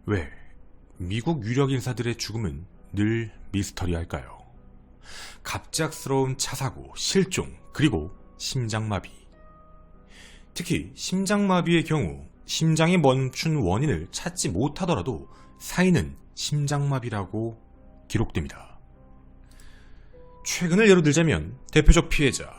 왜 미국 유력 인사들의 죽음은 늘 미스터리할까요? 갑작스러운 차사고, 실종, 그리고 심장마비. 특히 심장마비의 경우 심장이 멈춘 원인을 찾지 못하더라도 사인은 심장마비라고 기록됩니다. 최근을 예로 들자면 대표적 피해자,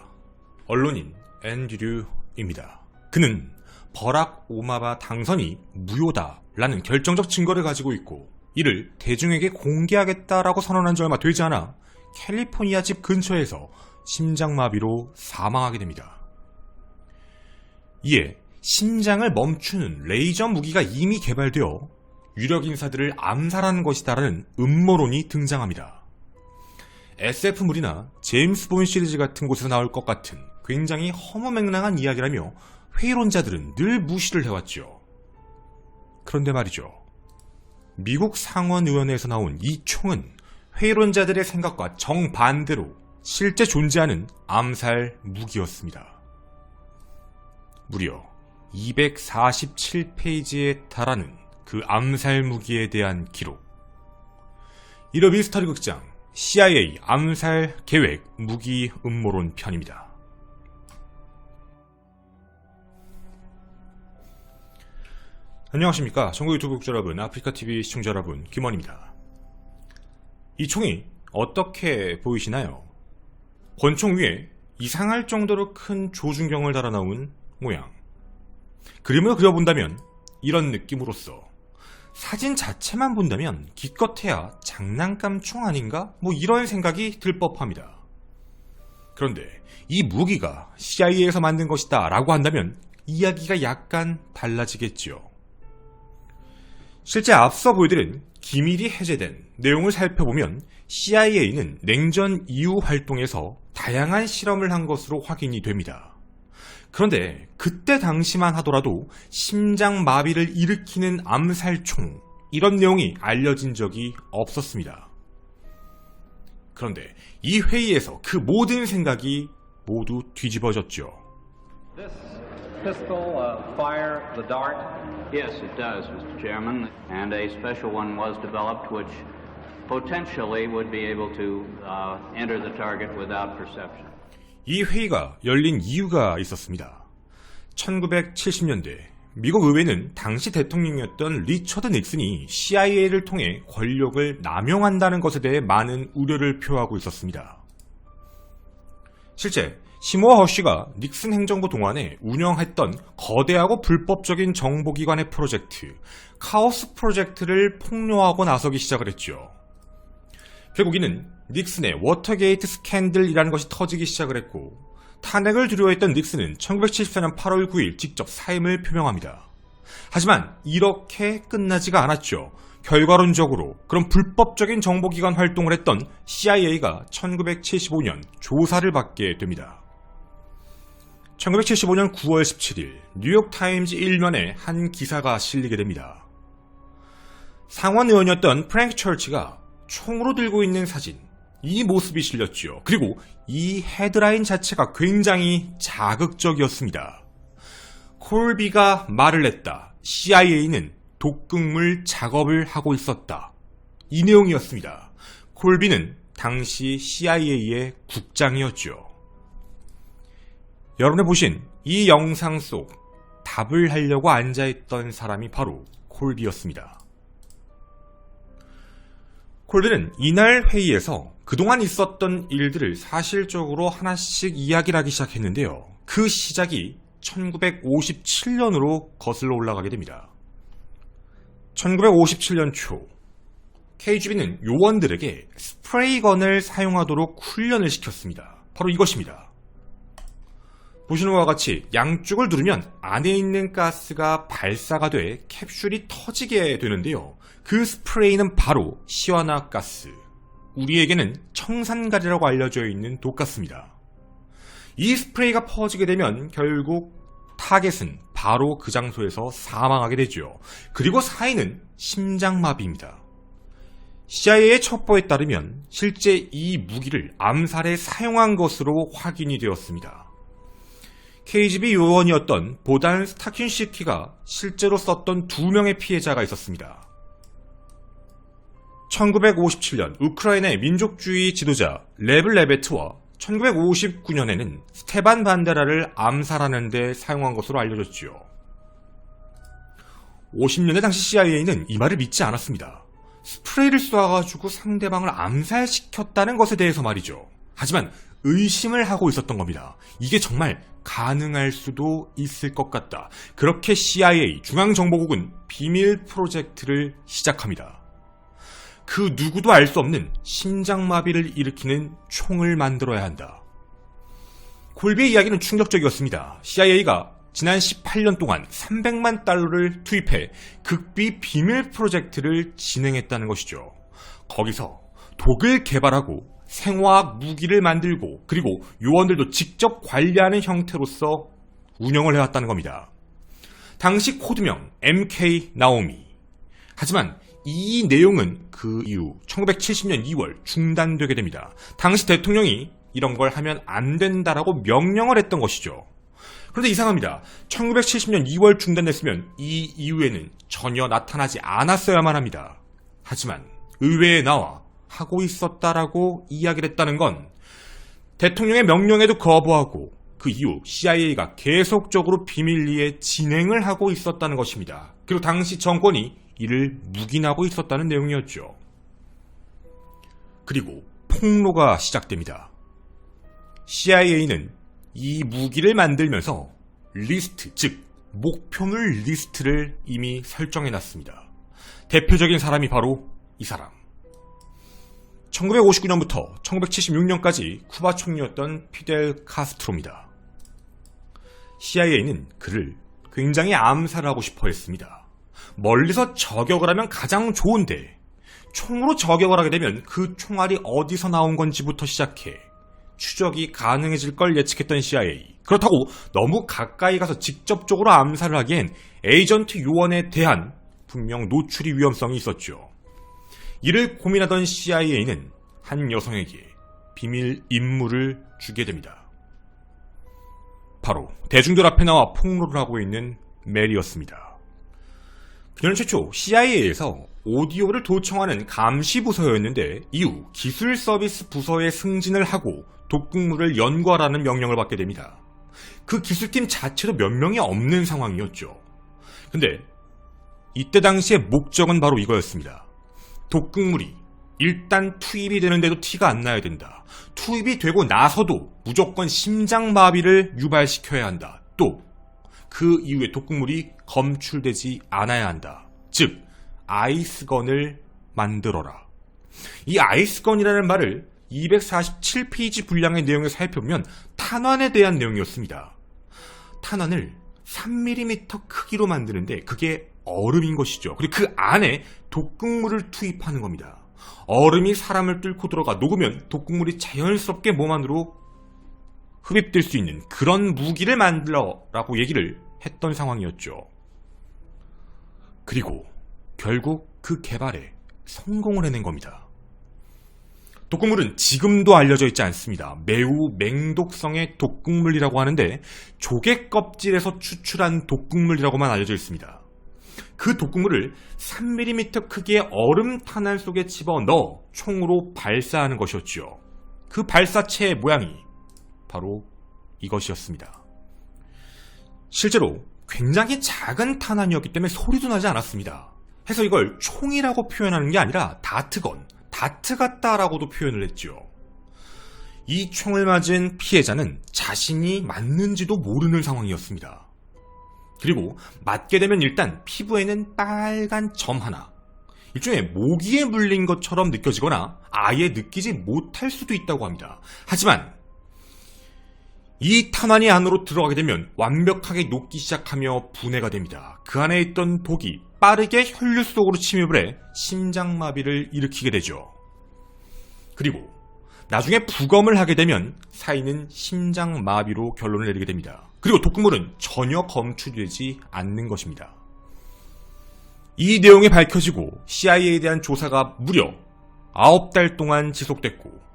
언론인 앤드류입니다. 그는 버락 오바마 당선이 무효다라는 결정적 증거를 가지고 있고 이를 대중에게 공개하겠다라고 선언한 지 얼마 되지 않아 캘리포니아 집 근처에서 심장마비로 사망하게 됩니다. 이에 심장을 멈추는 레이저 무기가 이미 개발되어 유력 인사들을 암살하는 것이다라는 음모론이 등장합니다. SF물이나 제임스 본 시리즈 같은 곳에서 나올 것 같은 굉장히 허무맹랑한 이야기라며 회의론자들은 늘 무시를 해왔죠. 그런데 말이죠. 미국 상원의원회에서 나온 이 총은 회의론자들의 생각과 정반대로 실제 존재하는 암살 무기였습니다. 무려 247페이지에 달하는 그 암살 무기에 대한 기록. 이러 미스터리 극장 CIA 암살 계획 무기 음모론 편입니다. 안녕하십니까. 전국 유튜브 구독자 여러분, 아프리카TV 시청자 여러분, 김원입니다. 이 총이 어떻게 보이시나요? 권총 위에 이상할 정도로 큰 조준경을 달아 나온 모양. 그림을 그려본다면 이런 느낌으로써 사진 자체만 본다면 기껏해야 장난감 총 아닌가? 이런 생각이 들 법합니다. 그런데 이 무기가 CIA에서 만든 것이다 라고 한다면 이야기가 약간 달라지겠지요. 실제 앞서 보여드린 기밀이 해제된 내용을 살펴보면 CIA는 냉전 이후 활동에서 다양한 실험을 한 것으로 확인이 됩니다. 그런데 그때 당시만 하더라도 심장마비를 일으키는 암살총, 이런 내용이 알려진 적이 없었습니다. 그런데 이 회의에서 그 모든 생각이 모두 뒤집어졌죠. This pistol fire the dart? Yes, it does, Mr. Chairman. And a special one was developed which potentially would be able to enter the target without perception. 이 회의가 열린 이유가 있었습니다. 1970년대 미국 의회는 당시 대통령이었던 리처드 닉슨이 CIA를 통해 권력을 남용한다는 것에 대해 많은 우려를 표하고 있었습니다. 실제 시모어 허쉬가 닉슨 행정부 동안에 운영했던 거대하고 불법적인 정보기관의 프로젝트, 카오스 프로젝트를 폭로하고 나서기 시작을 했죠. 결국 이는 닉슨의 워터게이트 스캔들이라는 것이 터지기 시작을 했고 탄핵을 두려워했던 닉슨은 1974년 8월 9일 직접 사임을 표명합니다. 하지만 이렇게 끝나지가 않았죠. 결과론적으로 그런 불법적인 정보기관 활동을 했던 CIA가 1975년 조사를 받게 됩니다. 1975년 9월 17일 뉴욕타임즈 1면에 한 기사가 실리게 됩니다. 상원의원이었던 프랭크 처치가 총으로 들고 있는 사진, 이 모습이 실렸죠. 그리고 이 헤드라인 자체가 굉장히 자극적이었습니다. 콜비가 말을 했다. CIA는 독극물 작업을 하고 있었다. 이 내용이었습니다. 콜비는 당시 CIA의 국장이었죠. 여러분이 보신 이 영상 속 답을 하려고 앉아있던 사람이 바로 콜비였습니다. 콜비는 이날 회의에서 그동안 있었던 일들을 사실적으로 하나씩 이야기를 하기 시작했는데요. 그 시작이 1957년으로 거슬러 올라가게 됩니다. 1957년 초 KGB는 요원들에게 스프레이건을 사용하도록 훈련을 시켰습니다. 바로 이것입니다. 보시는 것과 같이 양쪽을 누르면 안에 있는 가스가 발사가 돼 캡슐이 터지게 되는데요. 그 스프레이는 바로 시아나가스, 우리에게는 청산가리라고 알려져 있는 독가스입니다. 이 스프레이가 퍼지게 되면 결국 타겟은 바로 그 장소에서 사망하게 되죠. 그리고 사인은 심장마비입니다. CIA의 첩보에 따르면 실제 이 무기를 암살에 사용한 것으로 확인이 되었습니다. KGB 요원이었던 보단 스타킨시키가 실제로 썼던 2명의 피해자가 있었습니다. 1957년 우크라이나의 민족주의 지도자 레블 레베트와 1959년에는 스테반 반데라를 암살하는 데 사용한 것으로 알려졌지요. 50년대 당시 CIA는 이 말을 믿지 않았습니다. 스프레이를 쏴가지고 상대방을 암살시켰다는 것에 대해서 말이죠. 하지만 의심을 하고 있었던 겁니다. 이게 정말 가능할 수도 있을 것 같다. 그렇게 CIA 중앙정보국은 비밀 프로젝트를 시작합니다. 그 누구도 알 수 없는 심장마비를 일으키는 총을 만들어야 한다. 콜비의 이야기는 충격적이었습니다. CIA가 지난 18년 동안 300만 달러를 투입해 극비 비밀 프로젝트를 진행했다는 것이죠. 거기서 독을 개발하고 생화학 무기를 만들고 그리고 요원들도 직접 관리하는 형태로서 운영을 해왔다는 겁니다. 당시 코드명 MK 나오미. 하지만 이 내용은 그 이후 1970년 2월 중단되게 됩니다. 당시 대통령이 이런 걸 하면 안 된다라고 명령을 했던 것이죠. 그런데 이상합니다. 1970년 2월 중단됐으면 이 이후에는 전혀 나타나지 않았어야만 합니다. 하지만 의회에 나와 하고 있었다라고 이야기를 했다는 건 대통령의 명령에도 거부하고 그 이후 CIA가 계속적으로 비밀리에 진행을 하고 있었다는 것입니다. 그리고 당시 정권이 이를 묵인하고 있었다는 내용이었죠. 그리고 폭로가 시작됩니다. CIA는 이 무기를 만들면서 리스트, 즉 목표물 리스트를 이미 설정해놨습니다. 대표적인 사람이 바로 이 사람. 1959년부터 1976년까지 쿠바 총리였던 피델 카스트로입니다. CIA는 그를 굉장히 암살하고 싶어 했습니다. 멀리서 저격을 하면 가장 좋은데 총으로 저격을 하게 되면 그 총알이 어디서 나온 건지부터 시작해 추적이 가능해질 걸 예측했던 CIA. 그렇다고 너무 가까이 가서 직접적으로 암살을 하기엔 에이전트 요원에 대한 분명 노출이 위험성이 있었죠. 이를 고민하던 CIA는 한 여성에게 비밀 임무를 주게 됩니다. 바로 대중들 앞에 나와 폭로를 하고 있는 메리였습니다. 그녀는 최초 CIA에서 오디오를 도청하는 감시부서였는데 이후 기술 서비스 부서에 승진을 하고 독극물을 연구하라는 명령을 받게 됩니다. 그 기술팀 자체도 몇 명이 없는 상황이었죠. 근데 이때 당시의 목적은 바로 이거였습니다. 독극물이 일단 투입이 되는데도 티가 안 나야 된다. 투입이 되고 나서도 무조건 심장마비를 유발시켜야 한다. 또 그 이후에 독극물이 검출되지 않아야 한다. 즉 아이스건을 만들어라. 이 아이스건이라는 말을 247페이지 분량의 내용을 살펴보면 탄환에 대한 내용이었습니다. 탄환을 3mm 크기로 만드는데 그게 얼음인 것이죠. 그리고 그 안에 독극물을 투입하는 겁니다. 얼음이 사람을 뚫고 들어가 녹으면 독극물이 자연스럽게 몸 안으로 흡입될 수 있는 그런 무기를 만들어라고 얘기를 했던 상황이었죠. 그리고 결국 그 개발에 성공을 해낸 겁니다. 독극물은 지금도 알려져 있지 않습니다. 매우 맹독성의 독극물이라고 하는데 조개 껍질에서 추출한 독극물이라고만 알려져 있습니다. 그 독극물을 3mm 크기의 얼음 탄환 속에 집어넣어 총으로 발사하는 것이었죠. 그 발사체의 모양이 바로 이것이었습니다. 실제로 굉장히 작은 탄환이었기 때문에 소리도 나지 않았습니다. 해서 이걸 총이라고 표현하는 게 아니라 다트건, 다트 같다라고도 표현을 했죠. 이 총을 맞은 피해자는 자신이 맞는지도 모르는 상황이었습니다. 그리고 맞게 되면 일단 피부에는 빨간 점 하나, 일종의 모기에 물린 것처럼 느껴지거나 아예 느끼지 못할 수도 있다고 합니다. 하지만 이 탄환이 안으로 들어가게 되면 완벽하게 녹기 시작하며 분해가 됩니다. 그 안에 있던 독이 빠르게 혈류 속으로 침입을 해 심장마비를 일으키게 되죠. 그리고 나중에 부검을 하게 되면 사인은 심장마비로 결론을 내리게 됩니다. 그리고 독극물은 전혀 검출되지 않는 것입니다. 이 내용이 밝혀지고 CIA에 대한 조사가 무려 9달 동안 지속됐고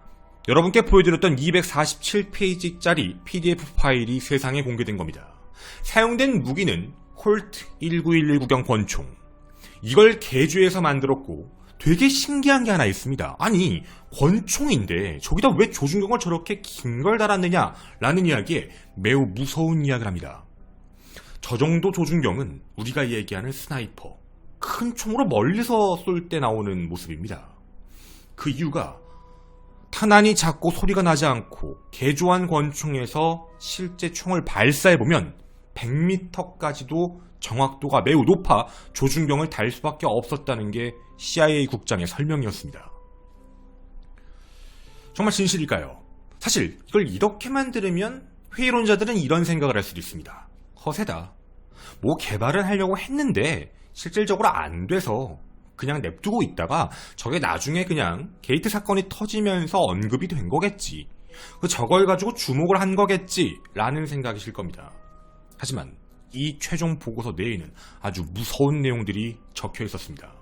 여러분께 보여드렸던 247페이지짜리 PDF 파일이 세상에 공개된 겁니다. 사용된 무기는 콜트 1911구경 권총. 이걸 개조해서 만들었고 되게 신기한 게 하나 있습니다. 아니, 권총인데 저기다 왜 조준경을 저렇게 긴 걸 달았느냐 라는 이야기에 매우 무서운 이야기를 합니다. 저 정도 조준경은 우리가 얘기하는 스나이퍼, 큰 총으로 멀리서 쏠 때 나오는 모습입니다. 그 이유가 탄환이 작고 소리가 나지 않고 개조한 권총에서 실제 총을 발사해보면 100m까지도 정확도가 매우 높아 조준경을 달 수밖에 없었다는 게 CIA 국장의 설명이었습니다. 정말 진실일까요? 사실 이걸 이렇게만 들으면 회의론자들은 이런 생각을 할 수도 있습니다. 허세다. 뭐 개발은 하려고 했는데 실질적으로 안 돼서 그냥 냅두고 있다가 저게 나중에 그냥 게이트 사건이 터지면서 언급이 된 거겠지. 저걸 가지고 주목을 한 거겠지 라는 생각이실 겁니다. 하지만 이 최종 보고서 내에는 아주 무서운 내용들이 적혀 있었습니다.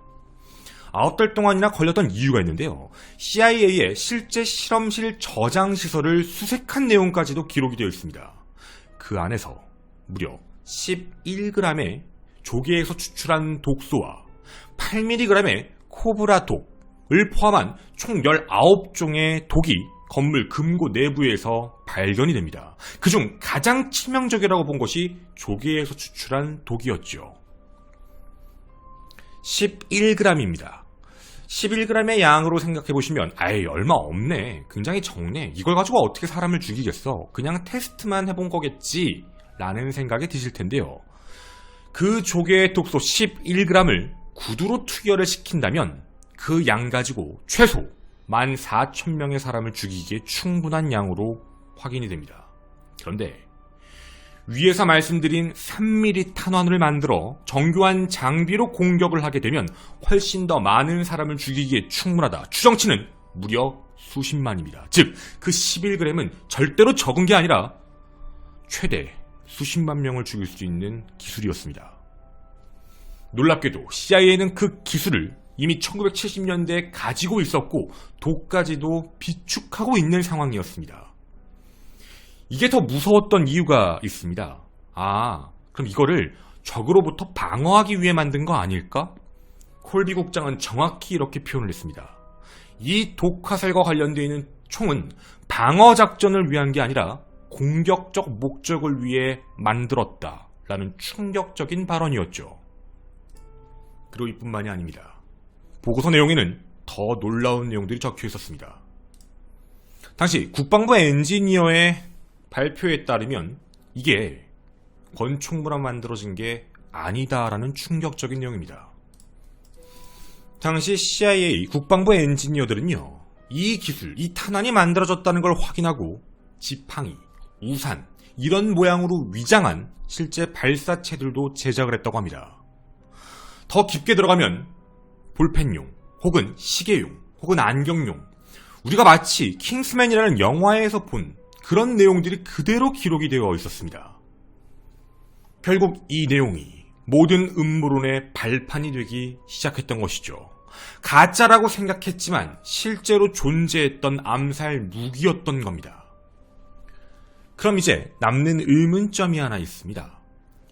9달 동안이나 걸렸던 이유가 있는데요. CIA의 실제 실험실 저장 시설을 수색한 내용까지도 기록이 되어 있습니다. 그 안에서 무려 11g의 조개에서 추출한 독소와 8mg의 코브라 독을 포함한 총 19종의 독이 건물 금고 내부에서 발견이 됩니다. 그중 가장 치명적이라고 본 것이 조개에서 추출한 독이었죠. 11g입니다. 11g의 양으로 생각해보시면 아이 얼마 없네, 굉장히 적네, 이걸 가지고 어떻게 사람을 죽이겠어, 그냥 테스트만 해본 거겠지 라는 생각이 드실 텐데요. 그 조개의 독소 11g을 구두로 투여를 시킨다면 그 양 가지고 최소 14,000명의 사람을 죽이기에 충분한 양으로 확인이 됩니다. 그런데 위에서 말씀드린 3mm 탄환을 만들어 정교한 장비로 공격을 하게 되면 훨씬 더 많은 사람을 죽이기에 충분하다. 추정치는 무려 수십만입니다. 즉, 그 11g은 절대로 적은 게 아니라 최대 수십만 명을 죽일 수 있는 기술이었습니다. 놀랍게도 CIA는 그 기술을 이미 1970년대에 가지고 있었고 독까지도 비축하고 있는 상황이었습니다. 이게 더 무서웠던 이유가 있습니다. 그럼 이거를 적으로부터 방어하기 위해 만든 거 아닐까? 콜비 국장은 정확히 이렇게 표현을 했습니다. 이 독화살과 관련되어 있는 총은 방어 작전을 위한 게 아니라 공격적 목적을 위해 만들었다라는 충격적인 발언이었죠. 그리고 이뿐만이 아닙니다. 보고서 내용에는 더 놀라운 내용들이 적혀 있었습니다. 당시 국방부 엔지니어의 발표에 따르면 이게 권총으로 만들어진 게 아니다라는 충격적인 내용입니다. 당시 CIA 국방부 엔지니어들은요, 이 기술, 이 탄환이 만들어졌다는 걸 확인하고 지팡이, 우산, 이런 모양으로 위장한 실제 발사체들도 제작을 했다고 합니다. 더 깊게 들어가면 볼펜용, 혹은 시계용, 혹은 안경용, 우리가 마치 킹스맨이라는 영화에서 본 그런 내용들이 그대로 기록이 되어 있었습니다. 결국 이 내용이 모든 음모론의 발판이 되기 시작했던 것이죠. 가짜라고 생각했지만 실제로 존재했던 암살 무기였던 겁니다. 그럼 이제 남는 의문점이 하나 있습니다.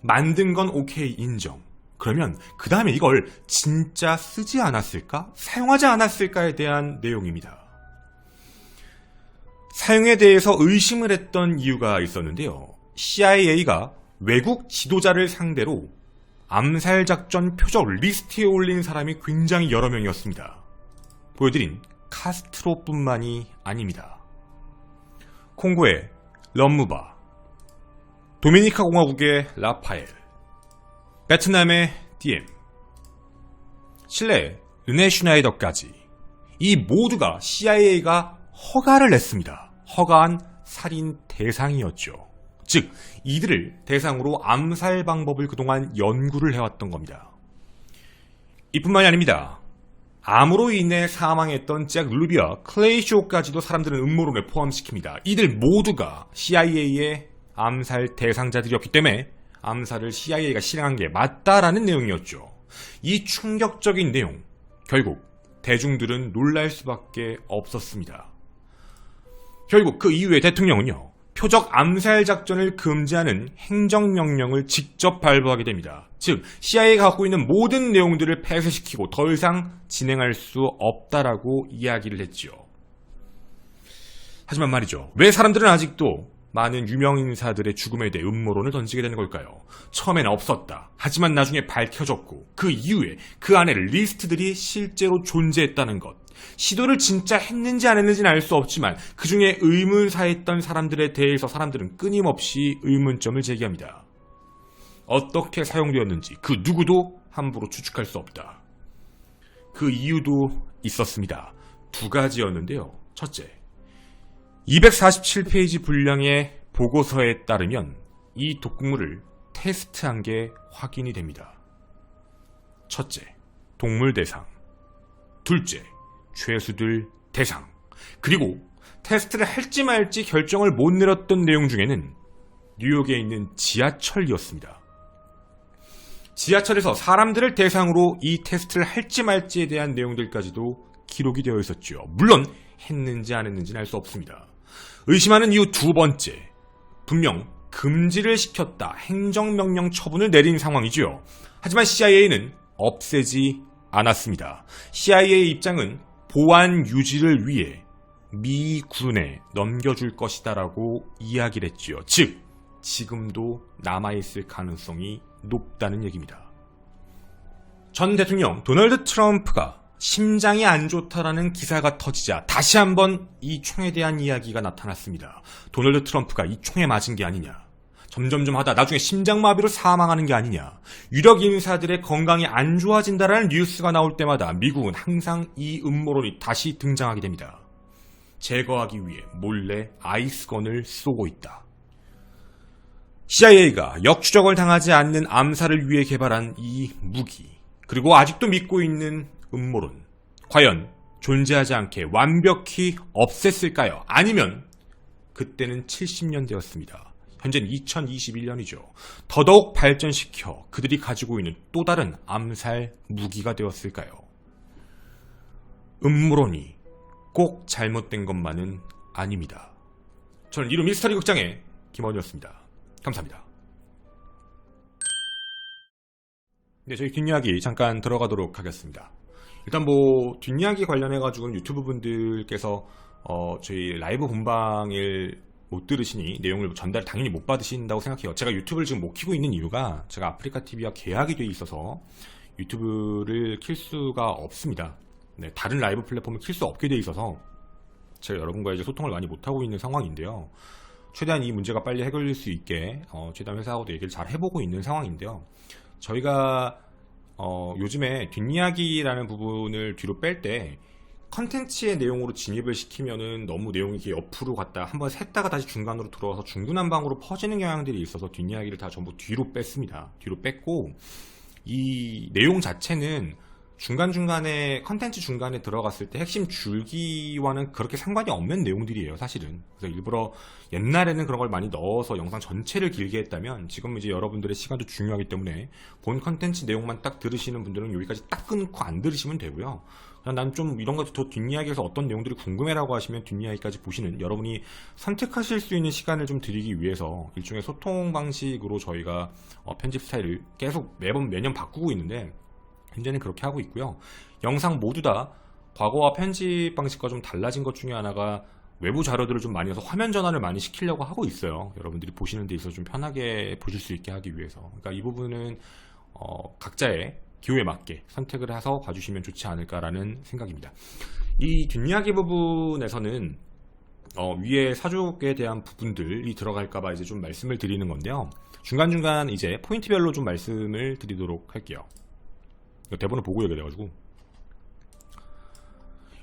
만든 건 오케이, 인정. 그러면 그 다음에 이걸 진짜 쓰지 않았을까? 사용하지 않았을까에 대한 내용입니다. 사용에 대해서 의심을 했던 이유가 있었는데요. CIA가 외국 지도자를 상대로 암살작전 표적 리스트에 올린 사람이 굉장히 여러 명이었습니다. 보여드린 카스트로뿐만이 아닙니다. 콩고의 럼무바, 도미니카 공화국의 라파엘, 베트남의 DM, 칠레의 르네 슈나이더까지 이 모두가 CIA가 허가를 냈습니다. 허가한 살인 대상이었죠. 즉, 이들을 대상으로 암살 방법을 그동안 연구를 해왔던 겁니다. 이뿐만이 아닙니다. 암으로 인해 사망했던 잭 루비와 클레이 쇼까지도 사람들은 음모론에 포함시킵니다. 이들 모두가 CIA의 암살 대상자들이었기 때문에 암살을 CIA가 실행한 게 맞다라는 내용이었죠. 이 충격적인 내용, 결국 대중들은 놀랄 수밖에 없었습니다. 결국 그 이후에 대통령은요, 표적 암살 작전을 금지하는 행정명령을 직접 발부하게 됩니다. 즉, CIA가 갖고 있는 모든 내용들을 폐쇄시키고 더 이상 진행할 수 없다라고 이야기를 했죠. 하지만 말이죠. 왜 사람들은 아직도 많은 유명인사들의 죽음에 대해 음모론을 던지게 되는 걸까요? 처음에는 없었다. 하지만 나중에 밝혀졌고 그 이후에 그 안에 리스트들이 실제로 존재했다는 것. 시도를 진짜 했는지 안 했는지는 알 수 없지만 그 중에 의문사했던 사람들에 대해서 사람들은 끊임없이 의문점을 제기합니다. 어떻게 사용되었는지 그 누구도 함부로 추측할 수 없다. 그 이유도 있었습니다. 두 가지였는데요. 첫째, 247페이지 분량의 보고서에 따르면 이 독극물을 테스트한 게 확인이 됩니다. 첫째, 동물 대상. 둘째, 죄수들 대상. 그리고 테스트를 할지 말지 결정을 못 내렸던 내용 중에는 뉴욕에 있는 지하철이었습니다. 지하철에서 사람들을 대상으로 이 테스트를 할지 말지에 대한 내용들까지도 기록이 되어 있었죠. 물론 했는지 안 했는지는 알 수 없습니다. 의심하는 이유 두 번째, 분명 금지를 시켰다, 행정명령 처분을 내린 상황이죠. 하지만 CIA는 없애지 않았습니다. CIA의 입장은 보안 유지를 위해 미군에 넘겨줄 것이다라고 이야기를 했지요. 즉, 지금도 남아있을 가능성이 높다는 얘기입니다. 전 대통령 도널드 트럼프가 심장이 안 좋다라는 기사가 터지자 다시 한번 이 총에 대한 이야기가 나타났습니다. 도널드 트럼프가 이 총에 맞은 게 아니냐, 점점점 하다 나중에 심장마비로 사망하는 게 아니냐, 유력 인사들의 건강이 안 좋아진다라는 뉴스가 나올 때마다 미국은 항상 이 음모론이 다시 등장하게 됩니다. 제거하기 위해 몰래 아이스건을 쏘고 있다. CIA가 역추적을 당하지 않는 암살을 위해 개발한 이 무기, 그리고 아직도 믿고 있는 음모론, 과연 존재하지 않게 완벽히 없앴을까요? 아니면 그때는 70년대였습니다. 현재는 2021년이죠. 더더욱 발전시켜 그들이 가지고 있는 또 다른 암살 무기가 되었을까요? 음모론이 꼭 잘못된 것만은 아닙니다. 저는 이루 미스터리 극장의 김원이었습니다. 감사합니다. 네, 저희 뒷이야기 잠깐 들어가도록 하겠습니다. 일단 뒷이야기 관련해가지고는 유튜브 분들께서 저희 라이브 본방을 못 들으시니 내용을 전달 당연히 못 받으신다고 생각해요. 제가 유튜브를 지금 못 키고 있는 이유가 제가 아프리카TV와 계약이 돼 있어서 유튜브를 킬 수가 없습니다. 네, 다른 라이브 플랫폼을 킬 수 없게 돼 있어서 제가 여러분과 이제 소통을 많이 못하고 있는 상황인데요. 최대한 이 문제가 빨리 해결될 수 있게 최대한 회사하고도 얘기를 잘 해보고 있는 상황인데요. 저희가 요즘에 뒷이야기라는 부분을 뒤로 뺄 때 컨텐츠의 내용으로 진입을 시키면은 너무 내용이 이렇게 옆으로 갔다 한번 샜다가 다시 중간으로 들어와서 중구난방으로 퍼지는 경향들이 있어서 뒷이야기를 다 전부 뒤로 뺐습니다. 뒤로 뺐고 이 내용 자체는 중간중간에 컨텐츠 중간에 들어갔을 때 핵심 줄기와는 그렇게 상관이 없는 내용들이에요, 사실은. 그래서 일부러 옛날에는 그런 걸 많이 넣어서 영상 전체를 길게 했다면 지금 이제 여러분들의 시간도 중요하기 때문에 본 컨텐츠 내용만 딱 들으시는 분들은 여기까지 딱 끊고 안 들으시면 되고요. 그냥 난 좀 이런 것 더 뒷이야기에서 어떤 내용들이 궁금해라고 하시면 뒷이야기까지 보시는, 여러분이 선택하실 수 있는 시간을 좀 드리기 위해서 일종의 소통 방식으로 저희가 편집 스타일을 계속 매년 바꾸고 있는데 현재는 그렇게 하고 있고요. 영상 모두 다 과거와 편집 방식과 좀 달라진 것 중에 하나가 외부 자료들을 좀 많이 해서 화면 전환을 많이 시키려고 하고 있어요. 여러분들이 보시는 데 있어서 좀 편하게 보실 수 있게 하기 위해서. 그러니까 이 부분은 각자의 기호에 맞게 선택을 해서 봐주시면 좋지 않을까라는 생각입니다. 이 뒷이야기 부분에서는 위에 사족에 대한 부분들이 들어갈까봐 이제 좀 말씀을 드리는 건데요. 중간중간 이제 포인트별로 좀 말씀을 드리도록 할게요. 대본을 보고 얘기해가지고.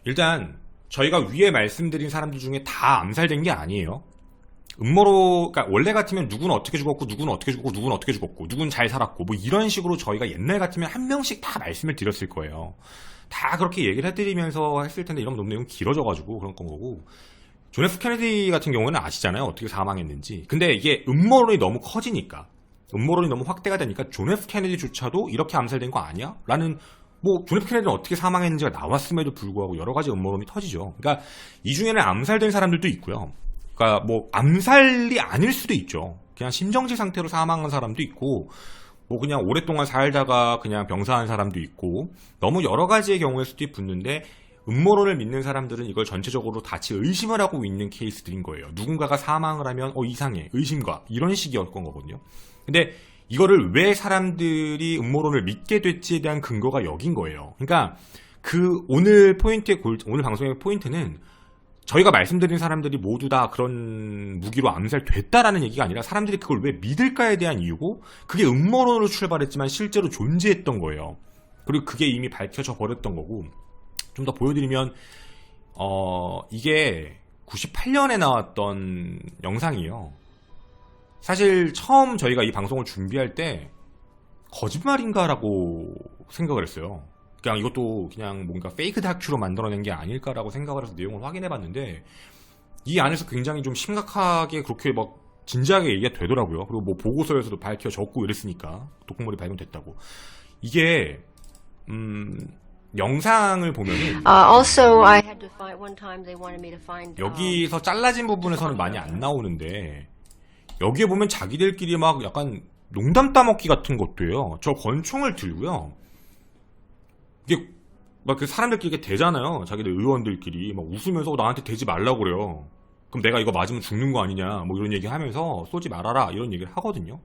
일단 저희가 위에 말씀드린 사람들 중에 다 암살된 게 아니에요. 음모로, 그러니까 원래 같으면 누구는 어떻게 죽었고 누구는 어떻게 죽었고 누구는 어떻게 죽었고 누구는 잘 살았고 뭐 이런 식으로 저희가 옛날 같으면 한 명씩 다 말씀을 드렸을 거예요. 다 그렇게 얘기를 해드리면서 했을 텐데 이런 너무 내용이 길어져가지고 그런 건 거고, 존 F 케네디 같은 경우는 아시잖아요, 어떻게 사망했는지. 근데 이게 음모론이 너무 커지니까, 음모론이 너무 확대가 되니까 존 F 케네디조차도 이렇게 암살된 거 아니야? 라는, 존 F 케네디는 어떻게 사망했는지가 나왔음에도 불구하고 여러 가지 음모론이 터지죠. 그러니까 이 중에는 암살된 사람들도 있고요. 그러니까 뭐 암살이 아닐 수도 있죠. 그냥 심정지 상태로 사망한 사람도 있고, 뭐 그냥 오랫동안 살다가 그냥 병사한 사람도 있고, 너무 여러 가지의 경우일 수도 붙는데, 음모론을 믿는 사람들은 이걸 전체적으로 같이 의심을 하고 있는 케이스들인 거예요. 누군가가 사망을 하면 이상해, 의심가, 이런 식이었던 거거든요. 근데 이거를 왜 사람들이 음모론을 믿게 됐지에 대한 근거가 여긴 거예요. 그러니까 오늘 오늘 방송의 포인트는 저희가 말씀드린 사람들이 모두 다 그런 무기로 암살됐다라는 얘기가 아니라 사람들이 그걸 왜 믿을까에 대한 이유고, 그게 음모론으로 출발했지만 실제로 존재했던 거예요. 그리고 그게 이미 밝혀져 버렸던 거고, 좀 더 보여드리면 이게 98년에 나왔던 영상이에요. 사실 처음 저희가 이 방송을 준비할 때 거짓말인가라고 생각을 했어요. 그냥 이것도 그냥 뭔가 페이크 다큐로 만들어낸 게 아닐까라고 생각을 해서 내용을 확인해 봤는데, 이 안에서 굉장히 좀 심각하게 그렇게 막 진지하게 얘기가 되더라고요. 그리고 뭐 보고서에서도 밝혀졌고 이랬으니까, 독극물이 발견됐다고. 이게 영상을 보면은 Also, I had to find one time they wanted me to find. 여기서 잘라진 부분에서는 많이 안 나오는데, 여기에 보면 자기들끼리 막 약간 농담 따먹기 같은 것도 해요. 저 권총을 들고요. 이게 막 그 사람들끼리 이렇게 대잖아요. 자기들 의원들끼리 막 웃으면서 나한테 대지 말라고 그래요. 그럼 내가 이거 맞으면 죽는 거 아니냐, 뭐 이런 얘기 하면서 쏘지 말아라 이런 얘기를 하거든요.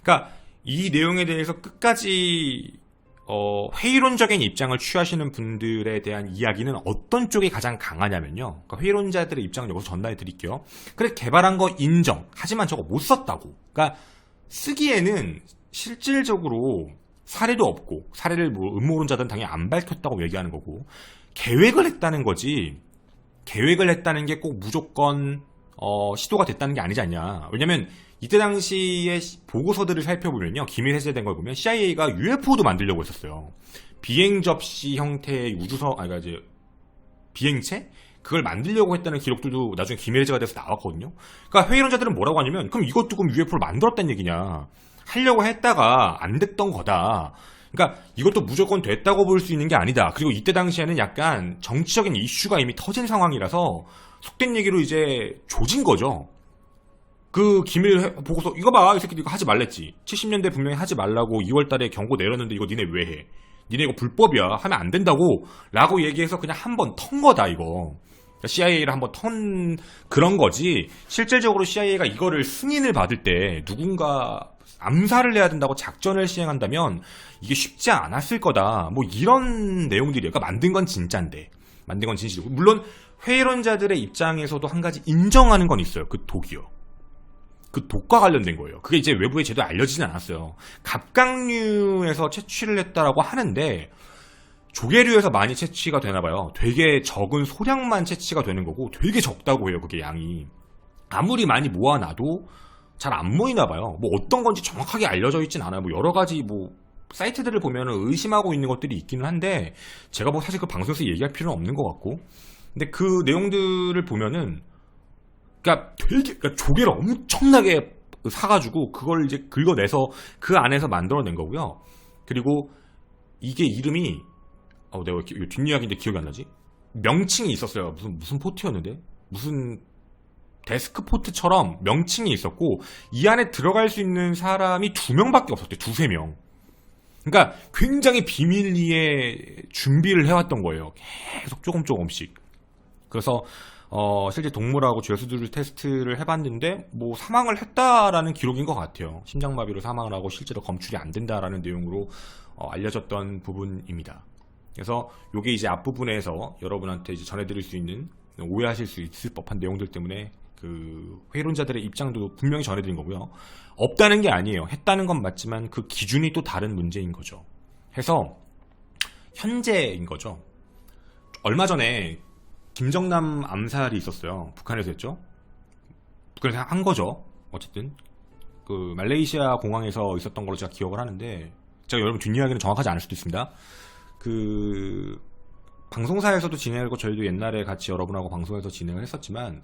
그러니까 이 내용에 대해서 끝까지 회의론적인 입장을 취하시는 분들에 대한 이야기는 어떤 쪽이 가장 강하냐면요. 그러니까 회의론자들의 입장을 여기서 전달해 드릴게요. 그래, 개발한 거 인정. 하지만 저거 못 썼다고. 그러니까 쓰기에는 실질적으로 사례도 없고, 사례를 뭐 음모론자들은 당연히 안 밝혔다고 얘기하는 거고, 계획을 했다는 거지, 계획을 했다는 게 꼭 무조건 시도가 됐다는 게 아니지 않냐. 왜냐면 이때 당시에 보고서들을 살펴보면요, 기밀 해제된 걸 보면 CIA가 UFO도 만들려고 했었어요. 비행 접시 형태의 그러니까 이제 비행체? 그걸 만들려고 했다는 기록들도 나중에 기밀 해제가 돼서 나왔거든요. 그러니까 회의론자들은 뭐라고 하냐면, 그럼 이것도 그럼 UFO를 만들었다는 얘기냐. 하려고 했다가 안 됐던 거다. 그러니까 이것도 무조건 됐다고 볼 수 있는 게 아니다. 그리고 이때 당시에는 약간 정치적인 이슈가 이미 터진 상황이라서 속된 얘기로 이제 조진 거죠. 그 기밀 보고서, 이거 봐, 이 새끼들 이거 하지 말랬지. 70년대 분명히 하지 말라고 2월달에 경고 내렸는데 이거 니네 왜 해? 니네 이거 불법이야. 하면 안 된다고 라고 얘기해서 그냥 한번 턴 거다 이거. CIA를 한번 턴 그런 거지. 실질적으로 CIA가 이거를 승인을 받을 때 누군가 암살을 해야 된다고 작전을 시행한다면 이게 쉽지 않았을 거다. 뭐 이런 내용들이에요. 그러니까 만든 건 진짠데, 만든 건 진실이고, 물론 회의론자들의 입장에서도 한 가지 인정하는 건 있어요. 그 독이요. 그 독과 관련된 거예요. 그게 이제 외부에 제대로 알려지진 않았어요. 갑각류에서 채취를 했다라고 하는데 조개류에서 많이 채취가 되나 봐요. 되게 적은 소량만 채취가 되는 거고, 되게 적다고 해요. 그게 양이 아무리 많이 모아놔도 잘 안 모이나 봐요. 뭐 어떤 건지 정확하게 알려져 있진 않아요. 뭐 여러 가지 뭐 사이트들을 보면은 의심하고 있는 것들이 있기는 한데, 제가 뭐 사실 그 방송에서 얘기할 필요는 없는 것 같고, 근데 그 내용들을 보면은 그러니까 조개를 엄청나게 사가지고 그걸 이제 긁어내서 그 안에서 만들어낸 거고요. 그리고 이게 이름이 내가 왜 뒷이야기인데 기억이 안 나지? 명칭이 있었어요. 무슨 포트였는데? 무슨 데스크 포트처럼 명칭이 있었고, 이 안에 들어갈 수 있는 사람이 2명밖에 없었대요. 2~3명. 그러니까 굉장히 비밀리에 준비를 해왔던 거예요. 계속 조금씩. 그래서 실제 동물하고 죄수들을 테스트를 해봤는데 뭐 사망을 했다라는 기록인 것 같아요. 심장마비로 사망을 하고 실제로 검출이 안 된다라는 내용으로 알려졌던 부분입니다. 그래서 요게 이제 앞부분에서 여러분한테 이제 전해드릴 수 있는, 오해하실 수 있을 법한 내용들 때문에 그 회의론자들의 입장도 분명히 전해드린 거고요. 없다는 게 아니에요. 했다는 건 맞지만 그 기준이 또 다른 문제인 거죠. 해서 현재인 거죠. 얼마 전에 김정남 암살이 있었어요. 북한에서 했죠. 북한에서 한 거죠. 어쨌든 그 말레이시아 공항에서 있었던 걸로 제가 기억을 하는데, 제가 여러분 뒷이야기는 정확하지 않을 수도 있습니다. 그 방송사에서도 진행하고 저희도 옛날에 같이 여러분하고 방송에서 진행을 했었지만,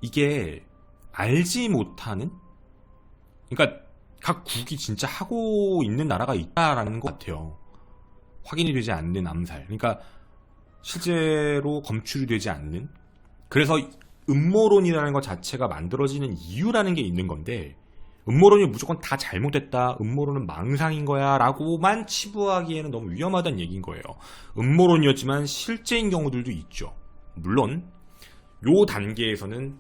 이게 알지 못하는, 그러니까 각 국이 진짜 하고 있는 나라가 있다라는 것 같아요. 확인이 되지 않는 암살. 그러니까 실제로 검출이 되지 않는. 그래서 음모론이라는 것 자체가 만들어지는 이유라는 게 있는 건데, 음모론이 무조건 다 잘못됐다, 음모론은 망상인 거야 라고만 치부하기에는 너무 위험하다는 얘기인 거예요. 음모론이었지만 실제인 경우들도 있죠. 물론 요 단계에서는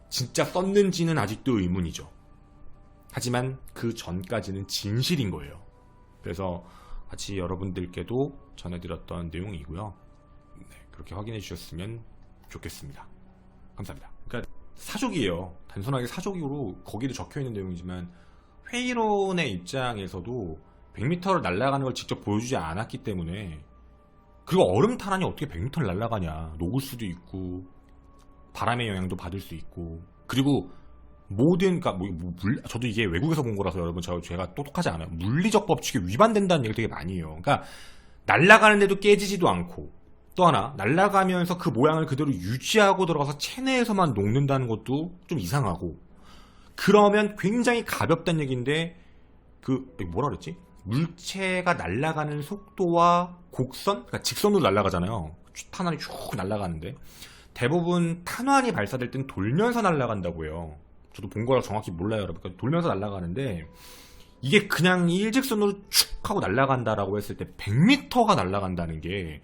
진짜 썼는지는 아직도 의문이죠. 하지만 그 전까지는 진실인 거예요. 그래서 같이 여러분들께도 전해드렸던 내용이고요. 네, 그렇게 확인해 주셨으면 좋겠습니다. 감사합니다. 그러니까 사족이에요. 단순하게 사족으로 거기도 적혀있는 내용이지만, 회의론의 입장에서도 100m를 날아가는 걸 직접 보여주지 않았기 때문에, 그리고 얼음 타란이 어떻게 100m를 날아가냐, 녹을 수도 있고 바람의 영향도 받을 수 있고, 그리고 모든, 그러니까 저도 이게 외국에서 본 거라서 여러분 제가 똑똑하지 않아요. 물리적 법칙에 위반된다는 얘기를 되게 많이 해요. 그러니까 날아가는데도 깨지지도 않고, 또 하나 날아가면서 그 모양을 그대로 유지하고 들어가서 체내에서만 녹는다는 것도 좀 이상하고, 그러면 굉장히 가볍다는 얘기인데, 뭐라 그랬지? 물체가 날아가는 속도와 곡선? 그러니까 직선으로 날아가잖아요. 탄환이 쭉 날아가는데, 대부분 탄환이 발사될 땐 돌면서 날아간다고 해요. 저도 본 거라 정확히 몰라요, 여러분. 그러니까 돌면서 날아가는데, 이게 그냥 일직선으로 축 하고 날아간다라고 했을 때 100m가 날아간다는 게,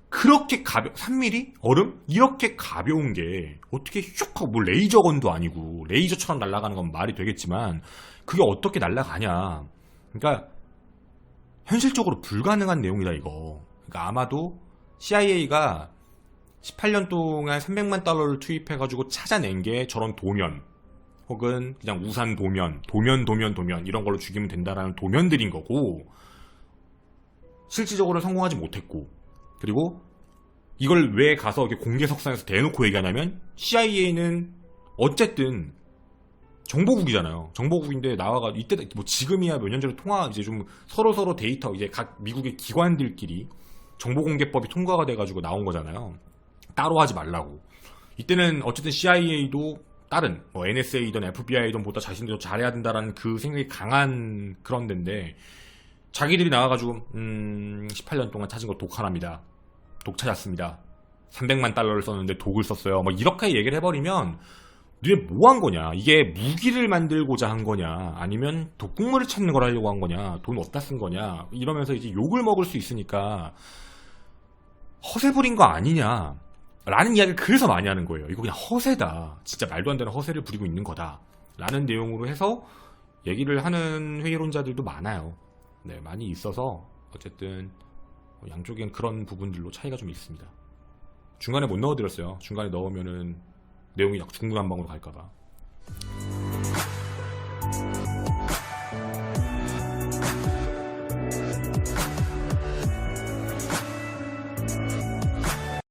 그렇게 3mm? 얼음? 이렇게 가벼운 게 어떻게 슉 하고, 뭐 레이저건도 아니고 레이저처럼 날아가는 건 말이 되겠지만, 그게 어떻게 날아가냐. 그러니까 현실적으로 불가능한 내용이다 이거. 그러니까 아마도 CIA가 18년 동안 300만 달러를 투입해가지고 찾아낸 게 저런 도면, 혹은 그냥 우산 도면 이런 걸로 죽이면 된다라는 도면들인 거고, 실질적으로 성공하지 못했고, 그리고 이걸 왜 가서 이렇게 공개석상에서 대놓고 얘기하냐면, CIA는 어쨌든 정보국이잖아요. 정보국인데 나와가 이때 뭐 지금이야 몇 년 전에 이제 좀 서로 데이터, 이제 각 미국의 기관들끼리 정보공개법이 통과가 돼가지고 나온 거잖아요. 따로 하지 말라고. 이때는 어쨌든 CIA도 다른 뭐 NSA든 FBI든 보다 자신들이 잘해야 된다라는 그 생각이 강한 그런 데인데, 자기들이 나와가지고 18년 동안 찾은 거 독 하나입니다. 독 찾았습니다. 300만 달러를 썼는데 독을 썼어요. 뭐 이렇게 얘기를 해버리면, 니네 뭐 한 거냐? 이게 무기를 만들고자 한 거냐? 아니면 독극물을 찾는 걸 하려고 한 거냐? 돈 어디다 쓴 거냐? 이러면서 이제 욕을 먹을 수 있으니까 허세 부린 거 아니냐? 라는 이야기를 그래서 많이 하는 거예요. 이거 그냥 허세다. 진짜 말도 안 되는 허세를 부리고 있는 거다. 라는 내용으로 해서 얘기를 하는 회의론자들도 많아요. 네, 많이 있어서 어쨌든 양쪽엔 그런 부분들로 차이가 좀 있습니다. 중간에 못 넣어드렸어요. 중간에 넣으면은 내용이 중구난방으로 갈까봐.